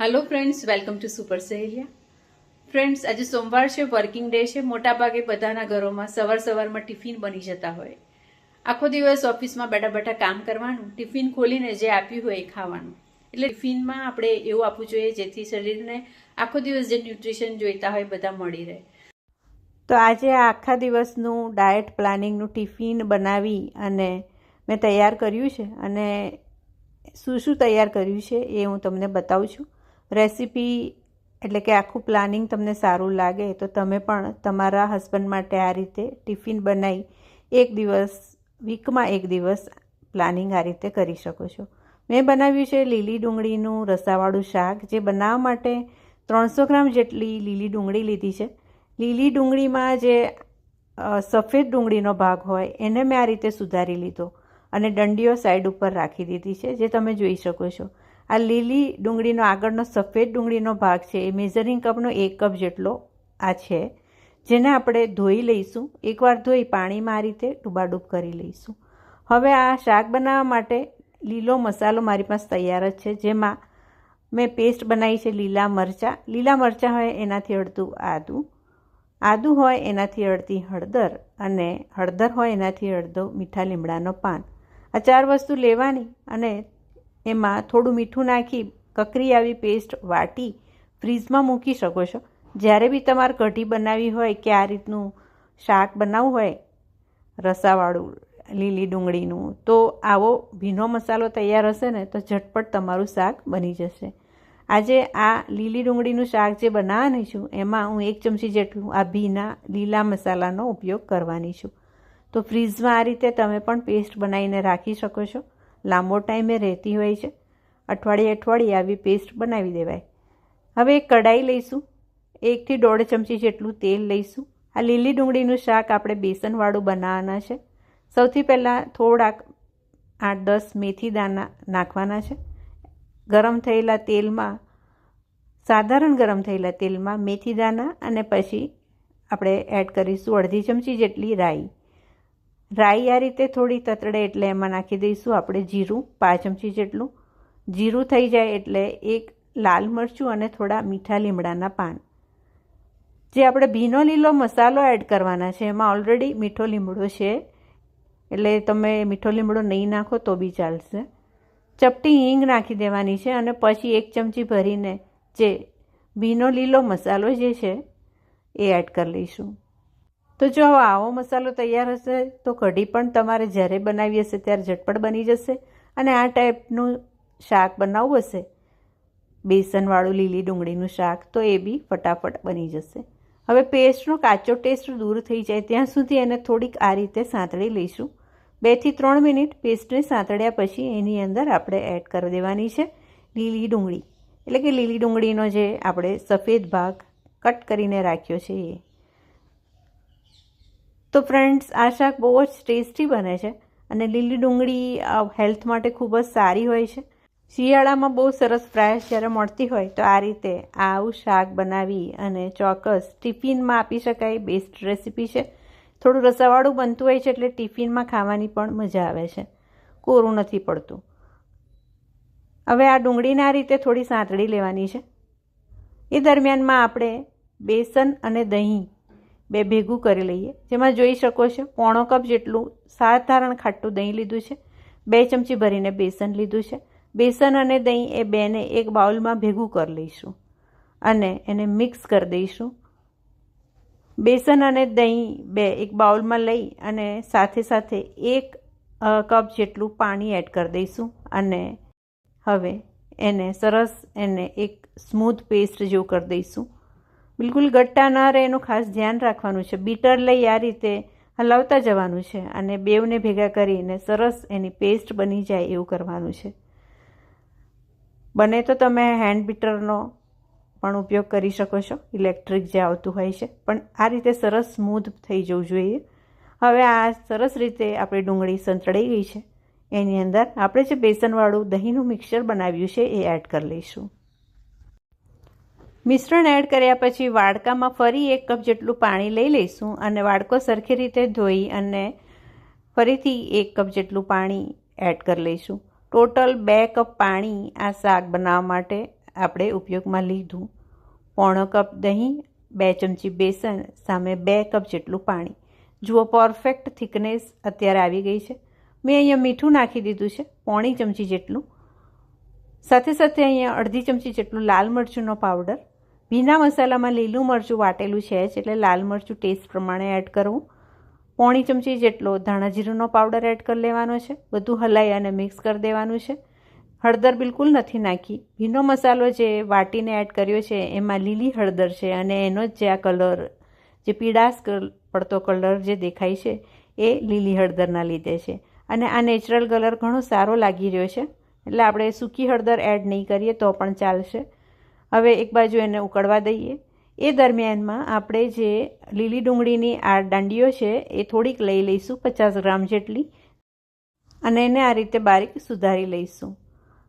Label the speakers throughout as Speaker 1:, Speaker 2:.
Speaker 1: Hello friends, welcome to super સહેલિયા. Friends, આજે સોમવાર છે, વર્કિંગ ડે છે. મોટાભાગે બધાના ઘરોમાં સવારમાં ટિફિન બની જતા હોય. આખો દિવસ ઓફિસમાં બેઠા બેઠા કામ કરવાનું, ટિફિન ખોલીને જે આપ્યું હોય એ ખાવાનું. એટલે ટિફિનમાં આપણે એવું આપવું જોઈએ જેથી શરીરને આખો દિવસ જે ન્યુટ્રિશન જોઈતા હોય બધા મળી રહે. તો આજે આખા દિવસનું ડાયટ પ્લાનિંગનું ટિફિન બનાવી અને મેં તૈયાર કર્યું છે અને શું તૈયાર કર્યું છે એ હું તમને બતાવું છું. રેસીપી એટલે કે આખું પ્લાનિંગ તમને સારું લાગે તો તમે પણ તમારા હસબન્ડ માટે આ રીતે ટિફિન બનાવી વીકમાં એક દિવસ પ્લાનિંગ આ રીતે કરી શકો છો. મેં બનાવ્યું છે લીલી ડુંગળીનું રસાવાળું શાક. જે બનાવવા માટે 300 ગ્રામ જેટલી લીલી ડુંગળી લીધી છે. લીલી ડુંગળીમાં જે સફેદ ડુંગળીનો ભાગ હોય એને મેં આ રીતે સુધારી લીધો અને ડંડીઓ સાઈડ ઉપર રાખી દીધી છે, જે તમે જોઈ શકો છો. આ લીલી ડુંગળીનો આગળનો સફેદ ડુંગળીનો ભાગ છે એ મેઝરિંગ કપનો 1 કપ જેટલો આ છે, જેને આપણે ધોઈ લઈશું. એકવાર ધોઈ પાણીમાં આ રીતે ડૂબાડૂબ કરી લઈશું. હવે આ શાક બનાવવા માટે લીલો મસાલો મારી પાસે તૈયાર જ છે, જેમાં મેં પેસ્ટ બનાવી છે લીલા મરચાં હોય એનાથી અડધું આદું હોય એનાથી અડધી હળદર અને હળદર હોય એનાથી અડધો મીઠા લીમડાનો પાન. આ 4 વસ્તુ લેવાની અને એમાં થોડું મીઠું નાખી કકરી આવી પેસ્ટ વાટી ફ્રીઝમાં મૂકી શકો છો. જ્યારે બી તમારે કઢી બનાવવી હોય કે આ રીતનું શાક બનાવવું હોય રસાવાળું લીલી ડુંગળીનું, તો આવો ભીનો મસાલો તૈયાર હશે ને તો ઝટપટ તમારું શાક બની જશે. આજે આ લીલી ડુંગળીનું શાક જે બનાવવાની છું એમાં હું 1 ચમચી જેટલું આ ભીના લીલા મસાલાનો ઉપયોગ કરવાની છું. તો ફ્રીઝમાં આ રીતે તમે પણ પેસ્ટ બનાવીને રાખી શકો છો. લાંબો ટાઈમે રહેતી હોય છે. અઠવાડિયે આવી પેસ્ટ બનાવી દેવાય. હવે એક કઢાઈ લઈશું. 1 થી 1.5 ચમચી જેટલું તેલ લઈશું. આ લીલી ડુંગળીનું શાક આપણે બેસનવાળું બનાવવાના છે. સૌથી પહેલાં થોડાક 8-10 મેથી દાણા નાખવાના છે. સાધારણ ગરમ થયેલા તેલમાં મેથી દાણા અને પછી આપણે એડ કરીશું 1/2 ચમચી જેટલી રાઈ. આ રીતે થોડી તતડે એટલે એમાં નાખી દઈશું આપણે જીરું 5 ચમચી જેટલું. જીરું થઈ જાય એટલે 1 લાલ મરચું અને થોડા મીઠા લીમડાના પાન. જે આપણે ભીનો લીલો મસાલો એડ કરવાના છે એમાં ઓલરેડી મીઠો લીમડો છે, એટલે તમે મીઠો લીમડો નહીં નાખો તો બી ચાલશે. ચપટી હિંગ નાખી દેવાની છે અને પછી 1 ચમચી ભરીને જે ભીનો લીલો મસાલો જે છે એ એડ કરી લઈશું. તો જો આવો મસાલો તૈયાર હશે તો કઢી પણ તમારે જ્યારે બનાવી હશે ત્યારે ઝટપટ બની જશે. અને આ ટાઈપનું શાક બનાવવું હશે બેસનવાળું લીલી ડુંગળીનું શાક તો એ બી ફટાફટ બની જશે. હવે પેસ્ટનો કાચો ટેસ્ટ દૂર થઈ જાય ત્યાં સુધી એને થોડીક આ રીતે સાંતળી લઈશું. 2 થી 3 મિનિટ પેસ્ટને સાંતળ્યા પછી એની અંદર આપણે એડ કરી દેવાની છે લીલી ડુંગળી, એટલે કે લીલી ડુંગળીનો જે આપણે સફેદ ભાગ કટ કરીને રાખ્યો છે એ. તો ફ્રેન્ડ્સ, આ શાક બહુ જ ટેસ્ટી બને છે અને લીલી ડુંગળી હેલ્થ માટે ખૂબ જ સારી હોય છે. શિયાળામાં બહુ સરસ ફ્રેશ જ્યારે મળતી હોય તો આ રીતે આવું શાક બનાવી અને ચોક્કસ ટિફિનમાં આપી શકાય. બેસ્ટ રેસીપી છે. થોડું રસાવાળું બનતું હોય છે એટલે ટિફિનમાં ખાવાની પણ મજા આવે છે, કોરું નથી પડતું. હવે આ ડુંગળીને આ રીતે થોડી સાંતળી લેવાની છે. એ દરમિયાનમાં આપણે બેસન અને દહીં ભેગું કરી લઈએ. જેમાં જોઈ શકો છો 1/4 કપ જેટલું સાધારણ ખાટું દહીં લીધું છે. 2 ચમચી ભરીને બેસન લીધું છે. બેસન અને દહીં એ બેને એક બાઉલમાં ભેગું કરી લઈશું અને એને મિક્સ કરી દઈશું. બેસન અને દહીં એક બાઉલમાં લઈ અને સાથે 1 કપ જેટલું પાણી એડ કરી દઈશું અને હવે એને એક સ્મૂથ પેસ્ટ જેવું કરી દઈશું. બિલકુલ ગટ્ટા ન રહે એનું ખાસ ધ્યાન રાખવાનું છે. બીટર લઈ આ રીતે હલાવતા જવાનું છે અને બેવને ભેગા કરીને સરસ એની પેસ્ટ બની જાય એવું કરવાનું છે. બને તો તમે હેન્ડ બીટરનો પણ ઉપયોગ કરી શકો છો, ઇલેક્ટ્રિક જે આવતું હોય છે, પણ આ રીતે સરસ સ્મૂથ થઈ જવું જોઈએ. હવે આ સરસ રીતે આપણી ડુંગળી સંતળાઈ ગઈ છે. એની અંદર આપણે જે બેસનવાળું દહીંનું મિક્સર બનાવ્યું છે એ એડ કરી લઈશું. મિશ્રણ એડ કર્યા પછી વાડકામાં ફરી 1 કપ જેટલું પાણી લઈ લઈશું અને વાડકો સરખી રીતે ધોઈ અને ફરીથી 1 કપ જેટલું પાણી એડ કરી લઈશું. ટોટલ 2 કપ પાણી આ શાક બનાવવા માટે આપણે ઉપયોગમાં લીધું. પોણો કપ દહીં, 2 ચમચી બેસન સામે 2 કપ જેટલું પાણી. જુઓ પરફેક્ટ થિકનેસ અત્યારે આવી ગઈ છે. મેં અહીંયા મીઠું નાખી દીધું છે 1/4 ચમચી જેટલું. સાથે સાથે અહીંયા 1/2 ચમચી જેટલું લાલ મરચુંનો પાવડર. ભીના મસાલામાં લીલું મરચું વાટેલું છે જ, એટલે લાલ મરચું ટેસ્ટ પ્રમાણે એડ કરવું. 1/4 ચમચી જેટલો ધાણા જીરુંનો પાવડર એડ કરી લેવાનો છે. બધું હલાવી અને મિક્સ કરી દેવાનું છે. હળદર બિલકુલ નથી નાખી. ભીનો મસાલો જે વાટીને એડ કર્યો છે એમાં લીલી હળદર છે અને એનો જ જે આ કલર, જે પીળાશ પડતો કલર જે દેખાય છે એ લીલી હળદરના લીધે છે. અને આ નેચરલ કલર ઘણો સારો લાગી રહ્યો છે, એટલે આપણે સૂકી હળદર એડ નહીં કરીએ તો પણ ચાલશે. હવે એક બાજુ એને ઉકળવા દઈએ. એ દરમિયાનમાં આપણે જે લીલી ડુંગળીની આ દાંડીઓ છે એ થોડીક લઈ લઈશું, 50 ગ્રામ જેટલી, અને એને આ રીતે બારીક સુધારી લઈશું.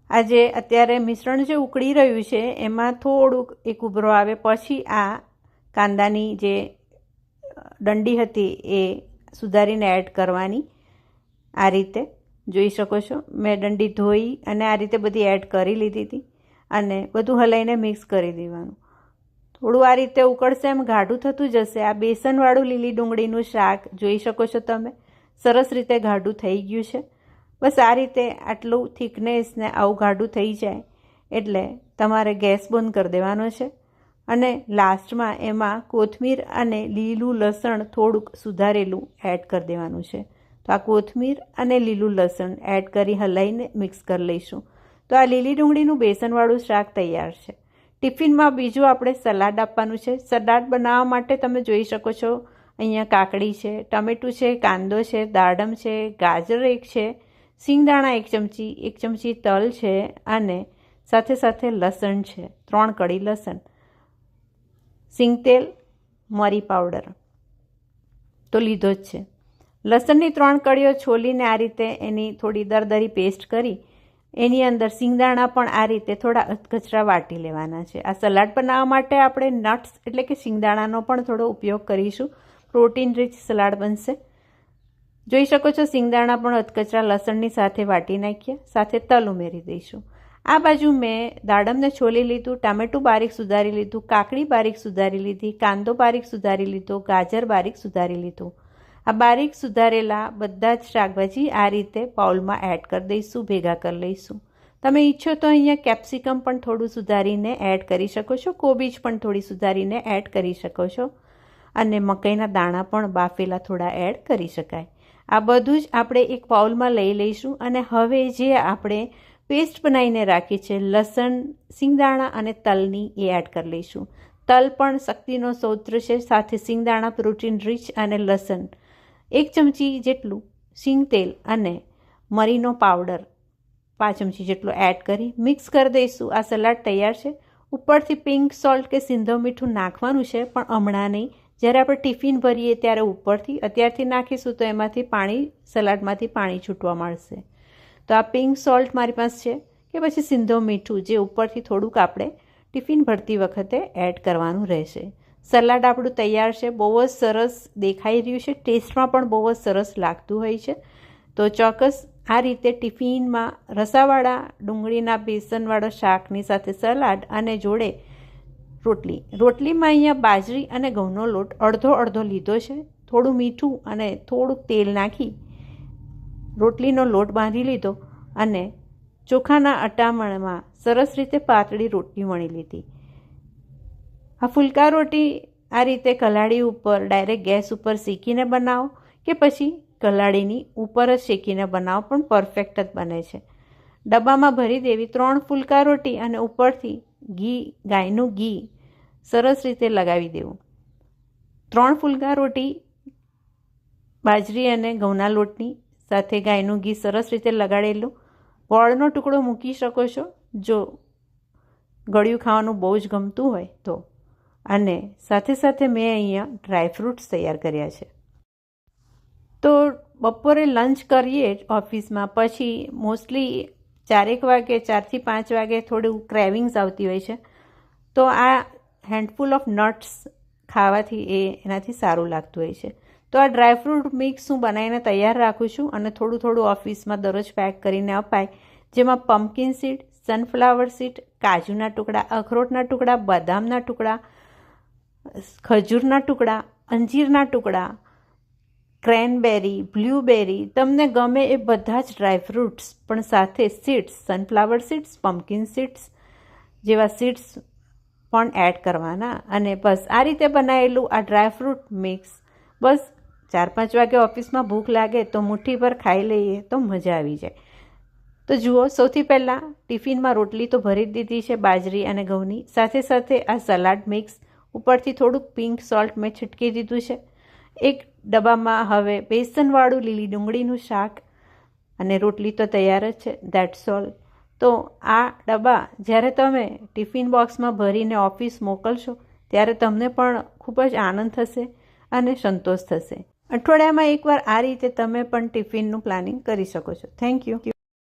Speaker 1: આ જે અત્યારે મિશ્રણ જે ઉકળી રહ્યું છે એમાં થોડુંક એક ઉભરો આવે પછી આ કાંદાની જે દંડી હતી એ સુધારીને એડ કરવાની. આ રીતે જોઈ શકો છો મેં દંડી ધોઈ અને આ રીતે બધી એડ કરી લીધી હતી અને બધું હલાઈને મિક્સ કરી દેવાનું. થોડું આ રીતે ઉકળશે એમ ગાઢું થતું જશે. આ બેસનવાળું લીલી ડુંગળીનું શાક જોઈ શકો છો તમે, સરસ રીતે ગાઢું થઈ ગયું છે. બસ આ રીતે આટલું થિકનેસ ને આવું ગાઢું થઈ જાય એટલે તમારે ગેસ બંધ કરી દેવાનો છે. અને લાસ્ટમાં એમાં કોથમીર અને લીલું લસણ થોડુંક સુધારેલું એડ કરી દેવાનું છે. તો આ કોથમીર અને લીલું લસણ એડ કરી હલાઈને મિક્સ કરી લઈશું. તો આ લીલી ડુંગળીનું બેસનવાળું શાક તૈયાર છે. ટિફિનમાં બીજું આપણે સલાડ આપવાનું છે. સલાડ બનાવવા માટે તમે જોઈ શકો છો અહીંયા કાકડી છે, ટમેટું છે, કાંદો છે, દાડમ છે, ગાજર એક છે, સિંગદાણા 1 ચમચી, 1 ચમચી તલ છે અને સાથે સાથે લસણ છે, 3 કળી લસણ, સિંગતેલ, મરી પાવડર તો લીધો જ છે. લસણની 3 કળીઓ છોલીને આ રીતે એની થોડી દરદરી પેસ્ટ કરી એની અંદર સિંગદાણા પણ આ રીતે થોડા અધકચરા વાટી લેવાના છે. આ સલાડ બનાવવા માટે આપણે નટ્સ એટલે કે સિંગદાણાનો પણ થોડો ઉપયોગ કરીશું. પ્રોટીન રીચ સલાડ બનશે. જોઈ શકો છો સિંગદાણા પણ અધકચરા લસણની સાથે વાટી નાખ્યા, સાથે તલ ઉમેરી દઈશું. આ બાજુ મેં દાડમને છોલી લીધું, ટામેટું બારીક સુધારી લીધું, કાકડી બારીક સુધારી લીધી, કાંદો બારીક સુધારી લીધો, ગાજર બારીક સુધારી લીધું. આ બારીક સુધારેલા બધા જ શાકભાજી આ રીતે બાઉલમાં એડ કરી દઈશું, ભેગા કરી લઈશું. તમે ઈચ્છો તો અહીંયા કેપ્સિકમ પણ થોડું સુધારીને એડ કરી શકો છો, કોબીજ પણ થોડી સુધારીને એડ કરી શકો છો અને મકાઈના દાણા પણ બાફેલા થોડા એડ કરી શકાય. આ બધું જ આપણે એક બાઉલમાં લઈ લઈશું અને હવે જે આપણે પેસ્ટ બનાવીને રાખી છે લસણ, સિંગદાણા અને તલની એ એડ કરી લઈશું. તલ પણ શક્તિનો સ્ત્રોત છે, સાથે સિંગદાણા પ્રોટીન રીચ અને લસણ 1 ચમચી જેટલું, સિંગ તેલ અને મરીનો પાવડર 5 ચમચી જેટલો એડ કરી મિક્સ કરી દઈશું. આ સલાડ તૈયાર છે. ઉપરથી પિંક સોલ્ટ કે સિંધો મીઠું નાખવાનું છે, પણ હમણાં નહીં. જ્યારે આપણે ટિફિન ભરીએ ત્યારે ઉપરથી અત્યારથી નાખીશું તો એમાંથી પાણી, સલાડમાંથી પાણી છૂટવા મળશે. તો આ પિંક સોલ્ટ મારી પાસે છે કે પછી સિંધો મીઠું જે ઉપરથી થોડુંક આપણે ટિફિન ભરતી વખતે એડ કરવાનું રહેશે. સલાડ આપણું તૈયાર છે. બહુ જ સરસ દેખાઈ રહ્યું છે, ટેસ્ટમાં પણ બહુ જ સરસ લાગતું હોય છે. તો ચોક્કસ આ રીતે ટિફિનમાં રસાવાળા ડુંગળીના બેસનવાળા શાકની સાથે સલાડ અને જોડે રોટલીમાં અહીંયા બાજરી અને ઘઉંનો લોટ અડધો લીધો છે. થોડું મીઠું અને થોડુંક તેલ નાખી રોટલીનો લોટ બાંધી લીધો અને ચોખાના અટામણમાં સરસ રીતે પાતળી રોટલી વણી લીધી. આ ફુલકા રોટી આ રીતે કલાડી ઉપર ડાયરેક્ટ ગેસ ઉપર શેકીને બનાવો કે પછી કલાડીની ઉપર જ શેકીને બનાવો પણ પરફેક્ટ જ બને છે. ડબ્બામાં ભરી દેવી 3 ફુલકા રોટી અને ઉપરથી ઘી, ગાયનું ઘી સરસ રીતે લગાવી દેવું. 3 ફુલકા રોટી બાજરી અને ઘઉંના લોટની સાથે ગાયનું ઘી સરસ રીતે લગાડેલું. ગોળનો ટુકડો મૂકી શકો છો જો ગળ્યું ખાવાનું બહુ જ ગમતું હોય તો. અને સાથે સાથે મેં અહીંયા ડ્રાયફ્રૂટ્સ તૈયાર કર્યા છે. તો બપોરે લંચ કરીએ ઓફિસમાં પછી મોસ્ટલી 4 વાગે, 4 થી 5 વાગે થોડું ક્રેવિંગ્સ આવતી હોય છે. તો આ હેન્ડફુલ ઓફ નટ્સ ખાવાથી એનાથી સારું લાગતું હોય છે. તો આ ડ્રાયફ્રૂટ મિક્સ હું બનાવીને તૈયાર રાખું છું અને થોડું ઓફિસમાં દરરોજ પેક કરીને અપાય, જેમાં પમ્પકિન સીડ, સનફ્લાવર સીડ, કાજુના ટુકડા, અખરોટના ટુકડા, બદામના ટુકડા, ખજૂરના ટુકડા, અંજીરના ટુકડા, ક્રેનબેરી, બ્લ્યુબેરી, તમને ગમે એ બધા જ ડ્રાયફ્રૂટ્સ, પણ સાથે seeds, sunflower seeds, pumpkin seeds જેવા સીડ્સ પણ એડ કરવાના. અને બસ આ રીતે બનાવેલું આ ડ્રાયફ્રૂટ મિક્સ બસ 4-5 વાગે ઓફિસમાં ભૂખ લાગે તો મુઠ્ઠી પર ખાઈ લઈએ તો મજા આવી જાય. તો જુઓ, સૌથી પહેલાં ટિફિનમાં રોટલી તો ભરી જ દીધી છે બાજરી અને ઘઉંની, સાથે સાથે આ સલાડ મિક્સ ઉપરથી થોડુંક પિંક સોલ્ટ મેં છૂટકી દીધું છે. એક ડબ્બામાં હવે બેસનવાળું લીલી ડુંગળીનું શાક અને રોટલી તો તૈયાર જ છે. That's all. તો આ ડબ્બા જ્યારે તમે ટિફિન બોક્સમાં ભરીને ઓફિસ મોકલશો ત્યારે તમને પણ ખૂબ જ આનંદ થશે અને સંતોષ થશે. અઠવાડિયામાં એકવાર આ રીતે તમે પણ ટિફિનનું પ્લાનિંગ કરી શકો છો. Thank you.